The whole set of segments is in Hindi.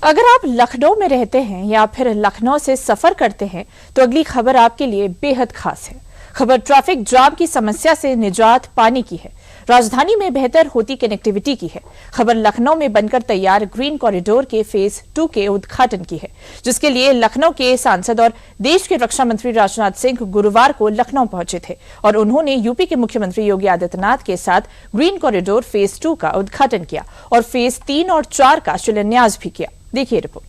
अगर आप लखनऊ में रहते हैं या फिर लखनऊ से सफर करते हैं तो अगली खबर आपके लिए बेहद खास है। खबर ट्रैफिक जाम की समस्या से निजात पाने की है। राजधानी में बेहतर होती कनेक्टिविटी की है। खबर लखनऊ में बनकर तैयार ग्रीन कॉरिडोर के फेज 2 के उद्घाटन की है, जिसके लिए लखनऊ के सांसद और देश के रक्षा मंत्री राजनाथ सिंह गुरुवार को लखनऊ पहुंचे थे और उन्होंने यूपी के मुख्यमंत्री योगी आदित्यनाथ के साथ ग्रीन कॉरिडोर फेज 2 का उद्घाटन किया और फेज 3 और 4 का शिलान्यास भी किया। देखिए रिपोर्ट।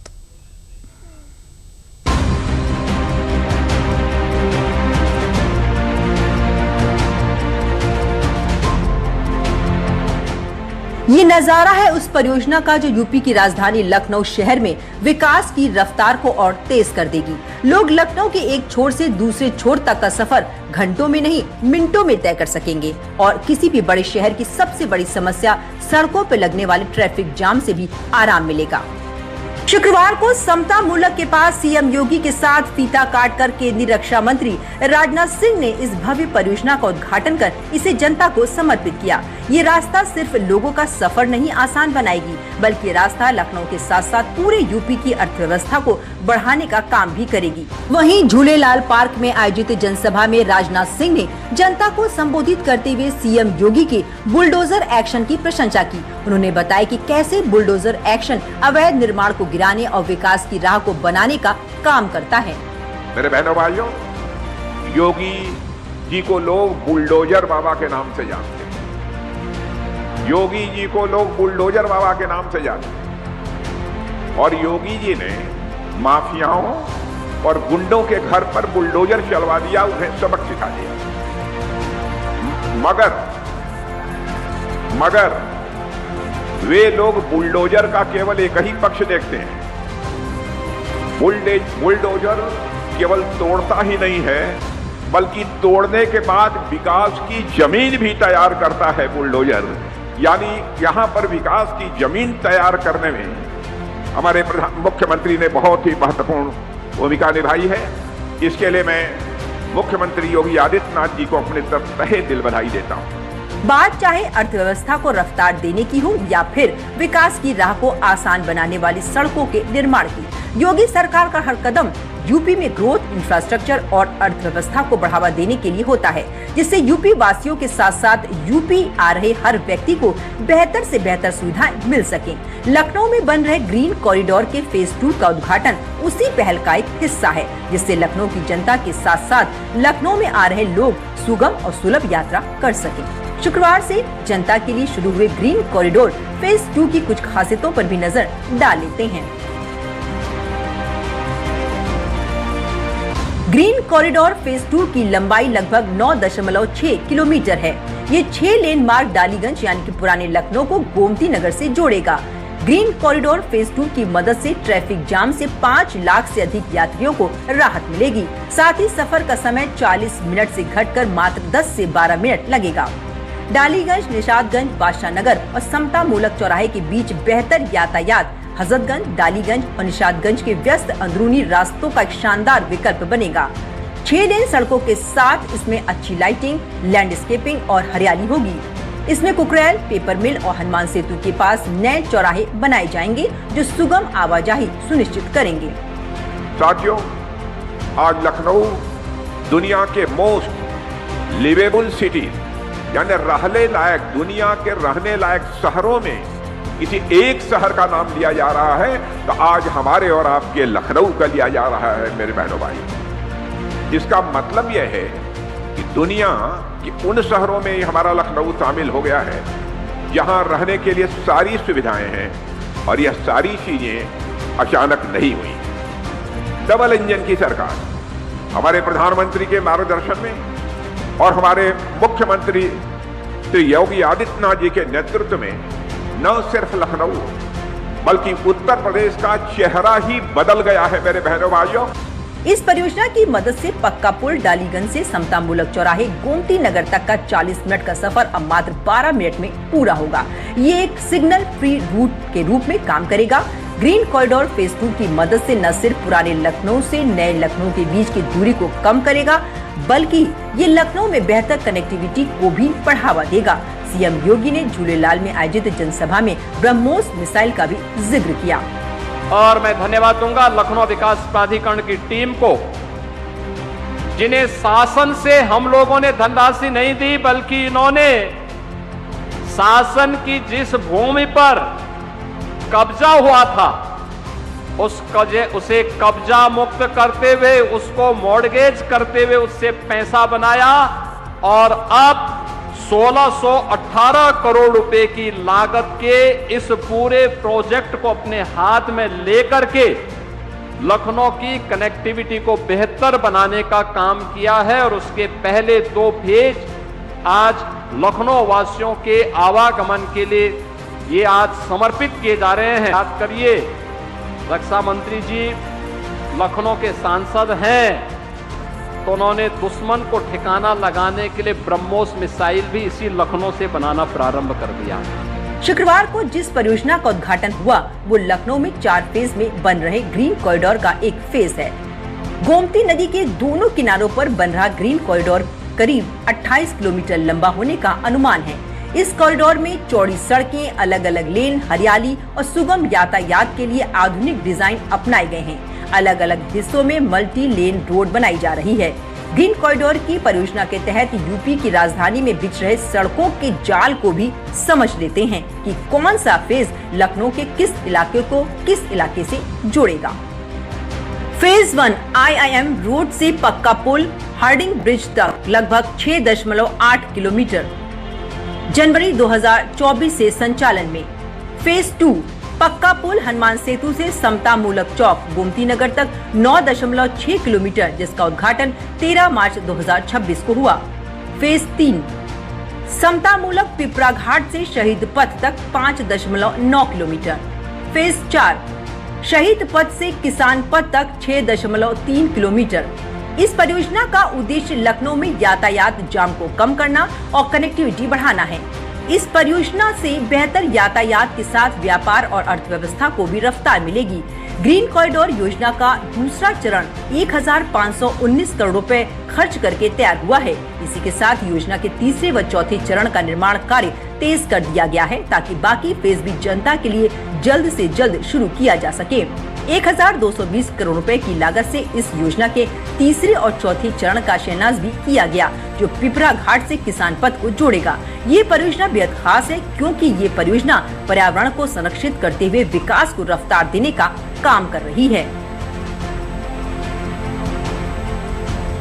ये नजारा है उस परियोजना का जो यूपी की राजधानी लखनऊ शहर में विकास की रफ्तार को और तेज कर देगी। लोग लखनऊ के एक छोर से दूसरे छोर तक का सफर घंटों में नहीं मिनटों में तय कर सकेंगे और किसी भी बड़े शहर की सबसे बड़ी समस्या सड़कों पर लगने वाले ट्रैफिक जाम से भी आराम मिलेगा। शुक्रवार को समता मूलक के पास सीएम योगी के साथ फीता काटकर केंद्रीय रक्षा मंत्री राजनाथ सिंह ने इस भव्य परियोजना का उद्घाटन कर इसे जनता को समर्पित किया। ये रास्ता सिर्फ लोगों का सफर नहीं आसान बनाएगी, बल्कि रास्ता लखनऊ के साथ साथ पूरे यूपी की अर्थव्यवस्था को बढ़ाने का काम भी करेगी। वहीं झूलेलाल पार्क में आयोजित जनसभा में राजनाथ सिंह ने जनता को संबोधित करते हुए सीएम योगी के बुलडोजर एक्शन की प्रशंसा की। उन्होंने बताया कि कैसे बुलडोजर एक्शन अवैध निर्माण को गिराने और विकास की राह को बनाने का काम करता है। मेरे बहनों भाइयों, योगी जी को लोग बुलडोजर बाबा के नाम से जानते हैं। योगी जी को लोग बुलडोजर बाबा के नाम से जानते हैं और योगी जी ने माफियाओं और गुंडों के घर पर बुलडोजर चलवा दिया, उन्हें सबक सिखा दिया। मगर वे लोग बुलडोजर का केवल एक ही पक्ष देखते हैं। बुलडोजर केवल तोड़ता ही नहीं है, बल्कि तोड़ने के बाद विकास की जमीन भी तैयार करता है बुलडोजर। यानी यहाँ पर विकास की जमीन तैयार करने में हमारे मुख्यमंत्री ने बहुत ही महत्वपूर्ण भूमिका निभाई है। इसके लिए मैं मुख्यमंत्री योगी आदित्यनाथ जी को अपने तरफ तहे दिल बधाई देता हूँ। बात चाहे अर्थव्यवस्था को रफ्तार देने की हो या फिर विकास की राह को आसान बनाने वाली सड़कों के निर्माण की, योगी सरकार का हर कदम यूपी में ग्रोथ, इंफ्रास्ट्रक्चर और अर्थव्यवस्था को बढ़ावा देने के लिए होता है, जिससे यूपी वासियों के साथ साथ यूपी आ रहे हर व्यक्ति को बेहतर से बेहतर सुविधाएं मिल सकें। लखनऊ में बन रहे ग्रीन कॉरिडोर के फेज 2 का उद्घाटन उसी पहल का एक हिस्सा है, जिससे लखनऊ की जनता के साथ साथ लखनऊ में आ रहे लोग सुगम और सुलभ यात्रा कर सकें। शुक्रवार से जनता के लिए शुरू हुए ग्रीन कॉरिडोर फेज 2 की कुछ खासियतों पर भी नजर डाल लेते हैं। ग्रीन कॉरिडोर फेज 2 की लंबाई लगभग 9.6 किलोमीटर है। ये 6 लेन मार्ग डालीगंज यानी कि पुराने लखनऊ को गोमती नगर से जोड़ेगा। ग्रीन कॉरिडोर फेज 2 की मदद से ट्रैफिक जाम से 5 लाख से अधिक यात्रियों को राहत मिलेगी। साथ ही सफर का समय 40 मिनट से घटकर मात्र 10 से 12 मिनट लगेगा। डालीगंज, निशादगंज, बादशाह नगर और समता मूलक चौराहे के बीच बेहतर यातायात हजरतगंज, डालीगंज और निशादगंज के व्यस्त अंदरूनी रास्तों का एक शानदार विकल्प बनेगा। 6 लेन सड़कों के साथ इसमें अच्छी लाइटिंग, लैंडस्केपिंग और हरियाली होगी। इसमें कुकरेल, पेपर मिल और हनुमान सेतु के पास नए चौराहे बनाए जाएंगे, जो सुगम आवाजाही सुनिश्चित करेंगे। साथियों, आज लखनऊ दुनिया के मोस्ट लिवेबल सिटी यानी रहने लायक, दुनिया के रहने लायक शहरों में किसी एक शहर का नाम लिया जा रहा है तो आज हमारे और आपके लखनऊ का लिया जा रहा है। मेरे बहनों भाई, इसका मतलब यह है कि दुनिया के उन शहरों में हमारा लखनऊ शामिल हो गया है जहां रहने के लिए सारी सुविधाएं हैं और यह सारी चीजें अचानक नहीं हुई। डबल इंजन की सरकार हमारे प्रधानमंत्री के मार्गदर्शन में और हमारे मुख्यमंत्री श्री योगी आदित्यनाथ जी के नेतृत्व में न सिर्फ लखनऊ बल्कि उत्तर प्रदेश का चेहरा ही बदल गया है। मेरे बहनों भाइयों, इस परियोजना की मदद से पक्का पुल डालीगंज से समता मूलक चौराहे गोमती नगर तक का 40 मिनट का सफर अब मात्र 12 मिनट में पूरा होगा। ये एक सिग्नल फ्री रूट के रूप में काम करेगा। ग्रीन कॉरिडोर फेज 2 की मदद से न सिर्फ पुराने लखनऊ से नए लखनऊ के बीच की दूरी को कम करेगा, बल्कि ये लखनऊ में बेहतर कनेक्टिविटी को भी बढ़ावा देगा। सीएम योगी ने झूलेलाल में आयोजित जनसभा में ब्रह्मोस मिसाइल का भी जिक्र किया। और मैं धन्यवाद दूंगा लखनऊ विकास प्राधिकरण की टीम को, जिन्हें शासन से हम लोगों ने धनराशि नहीं दी, बल्कि इन्होंने शासन की जिस भूमि पर कब्जा हुआ था उसे कब्जा मुक्त करते हुए, उसको मॉर्गेज करते हुए उससे पैसा बनाया और अब 1618 करोड़ रुपए की लागत के इस पूरे प्रोजेक्ट को अपने हाथ में लेकर के लखनऊ की कनेक्टिविटी को बेहतर बनाने का काम किया है। और उसके पहले 2 फेज आज लखनऊ वासियों के आवागमन के लिए ये आज समर्पित किए जा रहे हैं। याद करिए, रक्षा मंत्री जी लखनऊ के सांसद हैं, तो उन्होंने दुश्मन को ठिकाना लगाने के लिए ब्रह्मोस मिसाइल भी इसी लखनऊ से बनाना प्रारंभ कर दिया। शुक्रवार को जिस परियोजना का उद्घाटन हुआ वो लखनऊ में 4 फेज में बन रहे ग्रीन कॉरिडोर का एक फेज है। गोमती नदी के दोनों किनारों पर बन रहा ग्रीन कॉरिडोर करीब 28 किलोमीटर लंबा होने का अनुमान है। इस कॉरिडोर में चौड़ी सड़कें, अलग अलग लेन, हरियाली और सुगम यातायात के लिए आधुनिक डिजाइन अपनाए गए हैं। अलग अलग हिस्सों में मल्टी लेन रोड बनाई जा रही है। ग्रीन कॉरिडोर की परियोजना के तहत यूपी की राजधानी में बिछ रहे सड़कों के जाल को भी समझ लेते हैं कि कौन सा फेज लखनऊ के किस इलाके को किस इलाके से जोड़ेगा। फेज 1 IIM रोड से पक्का पुल हार्डिंग ब्रिज तक लगभग 6.8 किलोमीटर जनवरी 2024 से संचालन में। फेज 2 पक्का पुल हनुमान सेतु से समता मूलक चौक गोमती नगर तक 9.6 किलोमीटर, जिसका उद्घाटन 13 मार्च 2026 को हुआ। फेज 3 समता मूलक पिपरा घाट से शहीद पथ तक 5.9 किलोमीटर। फेज 4 शहीद पथ से किसान पथ तक 6.3 किलोमीटर। इस परियोजना का उद्देश्य लखनऊ में यातायात जाम को कम करना और कनेक्टिविटी बढ़ाना है। इस परियोजना से बेहतर यातायात के साथ व्यापार और अर्थव्यवस्था को भी रफ्तार मिलेगी। ग्रीन कॉरिडोर योजना का दूसरा चरण 1519 करोड़ रुपए खर्च करके तैयार हुआ है। इसी के साथ योजना के तीसरे व चौथे चरण का निर्माण कार्य तेज कर दिया गया है, ताकि बाकी फेज भी जनता के लिए जल्द से जल्द शुरू किया जा सके। 1220 करोड़ रुपए की लागत से इस योजना के तीसरे और चौथे चरण का शिलान्यास भी किया गया, जो पिपरा घाट से किसान पथ को जोड़ेगा। ये परियोजना बेहद खास है, क्योंकि ये परियोजना पर्यावरण को संरक्षित करते हुए विकास को रफ्तार देने का काम कर रही है।